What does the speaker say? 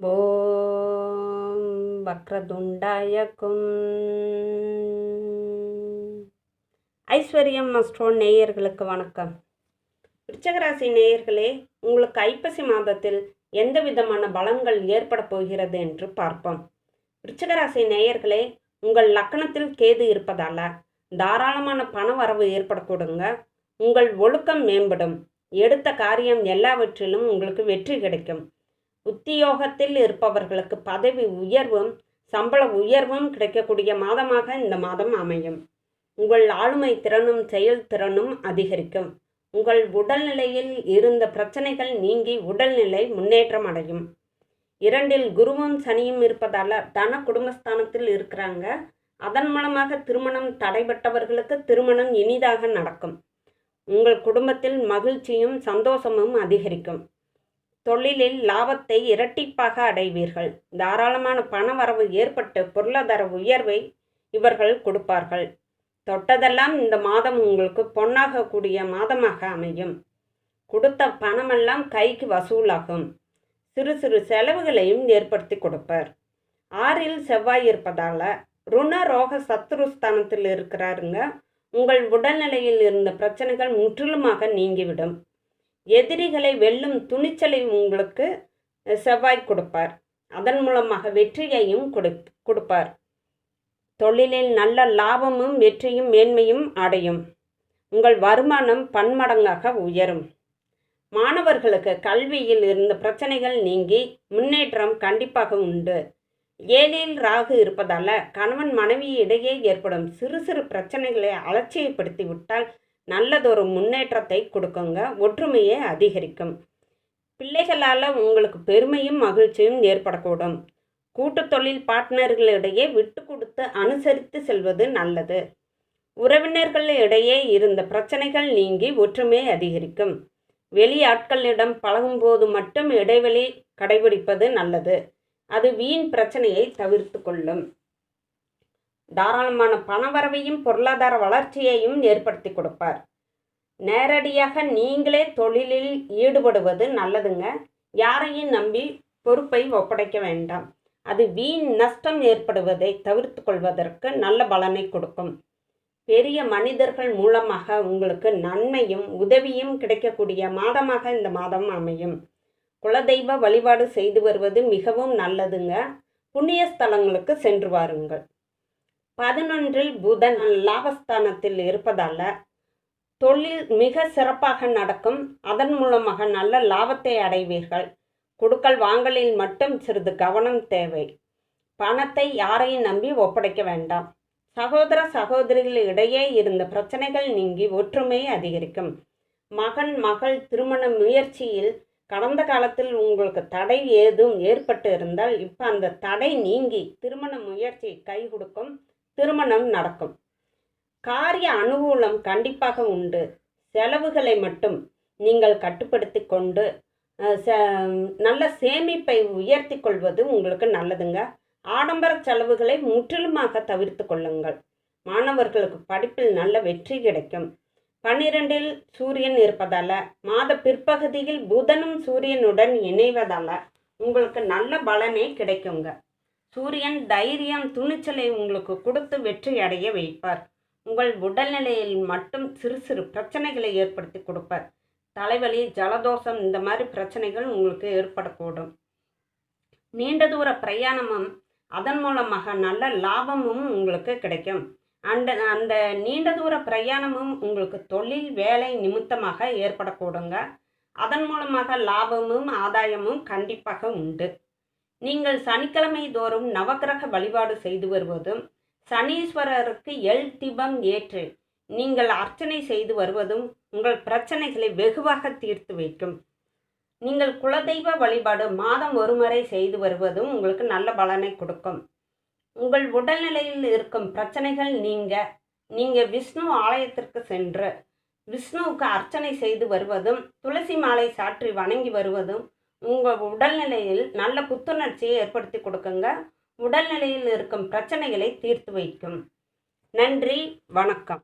ஓம் வக்ரதுண்டாயக்கும். ஐஸ்வர்யம் அஸ்ட்ரோ நேயர்களுக்கு வணக்கம். விருச்சிகராசி நேயர்களே, உங்களுக்கு ஐப்பசி மாதத்தில் எந்த விதமான பலன்கள் ஏற்பட போகிறது என்று பார்ப்போம். விருச்சிகராசி நேயர்களே, உங்கள் லக்கணத்தில் கேது இருப்பதால தாராளமான பண வரவு ஏற்படக்கூடுங்க. உங்கள் ஒழுக்கம் மேம்படும். எடுத்த காரியம் எல்லாவற்றிலும் உங்களுக்கு வெற்றி கிடைக்கும். உத்தியோகத்தில் இருப்பவர்களுக்கு பதவி உயர்வும் சம்பள உயர்வும் கிடைக்கக்கூடிய மாதமாக இந்த மாதம் அமையும். உங்கள் ஆளுமை திறனும் செயல்திறனும் அதிகரிக்கும். உங்கள் உடல்நிலையில் இருந்த பிரச்சனைகள் நீங்கி உடல்நிலை முன்னேற்றம் அடையும். 2இல் குருவும் சனியும் இருப்பதால் தன குடும்பஸ்தானத்தில் இருக்கிறாங்க. அதன் மூலமாக திருமணம் தடைபட்டவர்களுக்கு திருமணம் இனிதாக நடக்கும். உங்கள் குடும்பத்தில் மகிழ்ச்சியும் சந்தோஷமும் அதிகரிக்கும். தொழிலில் லாபத்தை இரட்டிப்பாக அடைவீர்கள். தாராளமான பண வரவு ஏற்பட்டு பொருளாதார உயர்வை இவர்கள் கொடுப்பார்கள். தொட்டதெல்லாம் இந்த மாதம் உங்களுக்கு பொன்னாகக்கூடிய மாதமாக அமையும். கொடுத்த பணமெல்லாம் கைக்கு வசூலாகும். சிறு சிறு செலவுகளையும் ஏற்படுத்தி கொடுப்பார். 6இல் செவ்வாய் இருப்பதால் ருண ரோக சத்துருஸ்தானத்தில் இருக்கிறாருங்க. உங்கள் உடல்நிலையில் இருந்த பிரச்சனைகள் முற்றிலுமாக நீங்கிவிடும். எதிரிகளை வெல்லும் துணிச்சலை உங்களுக்கு செவ்வாய் கொடுப்பார். அதன் மூலமாக வெற்றியையும் கொடுப்பார். தொழிலில் நல்ல லாபமும் வெற்றியும் மேன்மையும் அடையும். உங்கள் வருமானம் பன்மடங்காக உயரும். மாணவர்களுக்கு கல்வியில் இருந்த பிரச்சனைகள் நீங்கி முன்னேற்றம் கண்டிப்பாக உண்டு. 7இல் ராகு இருப்பதால் கணவன் மனைவி இடையே ஏற்படும் சிறு சிறு பிரச்சனைகளை அலட்சியப்படுத்தி விட்டால் நல்லதொரு முன்னேற்றத்தை கொடுக்குங்க. ஒற்றுமையை அதிகரிக்கும். பிள்ளைகளால் உங்களுக்கு பெருமையும் மகிழ்ச்சியும் ஏற்படக்கூடும். கூட்டு தொழில் பார்ட்னர்களிடையே விட்டு கொடுத்து அனுசரித்து செல்வது நல்லது. உறவினர்களிடையே இருந்த பிரச்சனைகள் நீங்கி ஒற்றுமை அதிகரிக்கும். வெளியாட்களிடம் பழகும்போது மட்டும் இடைவெளி கடைபிடிப்பது நல்லது. அது வீண் பிரச்சனையை தவிர்த்து கொள்ளும். தாராளமான பணவரவையும் பொருளாதார வளர்ச்சியையும் ஏற்படுத்தி கொடுப்பார். நேரடியாக நீங்களே தொழிலில் ஈடுபடுவது நல்லதுங்க. யாரையும் நம்பி பொறுப்பை ஒப்படைக்க வேண்டாம். அது வீண் நஷ்டம் ஏற்படுவதை தவிர்த்து கொள்வதற்கு நல்ல பலனை கொடுக்கும். பெரிய மனிதர்கள் மூலமாக உங்களுக்கு நன்மையும் உதவியும் கிடைக்கக்கூடிய மாதமாக இந்த மாதம் அமையும். குலதெய்வ வழிபாடு செய்து வருவது மிகவும் நல்லதுங்க. புண்ணிய ஸ்தலங்களுக்கு சென்று வாருங்கள். 11இல் புதன் லாபஸ்தானத்தில் இருப்பதால் தொழில் மிக சிறப்பாக நடக்கும். அதன் மூலமாக நல்ல லாபத்தை அடைவீர்கள். கொடுக்கல் வாங்கலில் மட்டும் சிறிது கவனம் தேவை. பணத்தை யாரையும் நம்பி ஒப்படைக்க வேண்டாம். சகோதர சகோதரிகளிடையே இருந்த பிரச்சனைகள் நீங்கி ஒற்றுமை அதிகரிக்கும். மகன் மகள் திருமண முயற்சியில் கடந்த காலத்தில் உங்களுக்கு தடை ஏதும் ஏற்பட்டு இருந்தால் இப்போ அந்த தடை நீங்கி திருமண முயற்சி கை கொடுக்கும். திருமணம் நடக்கும். காரிய அனுகூலம் கண்டிப்பாக உண்டு. செலவுகளை மட்டும் நீங்கள் கட்டுப்படுத்தி கொண்டு நல்ல சேமிப்பை உயர்த்தி கொள்வது உங்களுக்கு நல்லதுங்க. ஆடம்பர செலவுகளை முற்றிலுமாக தவிர்த்து கொள்ளுங்கள். மாணவர்களுக்கு படிப்பில் நல்ல வெற்றி கிடைக்கும். 12இல் சூரியன் இருப்பதால் மாத பிற்பகுதியில் புதனும் சூரியனுடன் இணைவதால் உங்களுக்கு நல்ல பலனே கிடைக்குங்க. சூரியன் தைரியம் துணிச்சலை உங்களுக்கு கொடுத்து வெற்றி அடைய வைப்பார். உங்கள் உடல்நிலையில் மட்டும் சிறு சிறு பிரச்சனைகளை ஏற்படுத்தி கொடுப்பார். தலைவலி ஜலதோஷம் இந்த மாதிரி பிரச்சனைகள் உங்களுக்கு ஏற்படக்கூடும். நீண்ட தூர பிரயாணமும் அதன் மூலமாக நல்ல லாபமும் உங்களுக்கு கிடைக்கும். அந்த நீண்ட தூர பிரயாணமும் உங்களுக்கு தொழில் வேலை நிமித்தமாக ஏற்படக்கூடுங்க. அதன் மூலமாக லாபமும் ஆதாயமும் கண்டிப்பாக உண்டு. நீங்கள் சனிக்கிழமை தோறும் நவக்கிரக வழிபாடு செய்து வருவதும் சனீஸ்வரருக்கு எல் தீபம் ஏற்று நீங்கள் அர்ச்சனை செய்து வருவதும் உங்கள் பிரச்சனைகளை வெகுவாக தீர்த்து வைக்கும். நீங்கள் குலதெய்வ வழிபாடு மாதம் ஒரு முறை செய்து வருவதும் உங்களுக்கு நல்ல பலனை கொடுக்கும். உங்கள் உடல்நிலையில் இருக்கும் பிரச்சனைகள் நீங்கள் விஷ்ணு ஆலயத்திற்கு சென்று விஷ்ணுவுக்கு அர்ச்சனை செய்து வருவதும் துளசி மாலை சாற்றி வணங்கி வருவதும் உங்கள் உடல்நிலையில் நல்ல புத்துணர்ச்சியை ஏற்படுத்தி கொடுக்குங்க. உடல்நிலையில் இருக்கும் பிரச்சனைகளை தீர்த்து வைக்கும். நன்றி, வணக்கம்.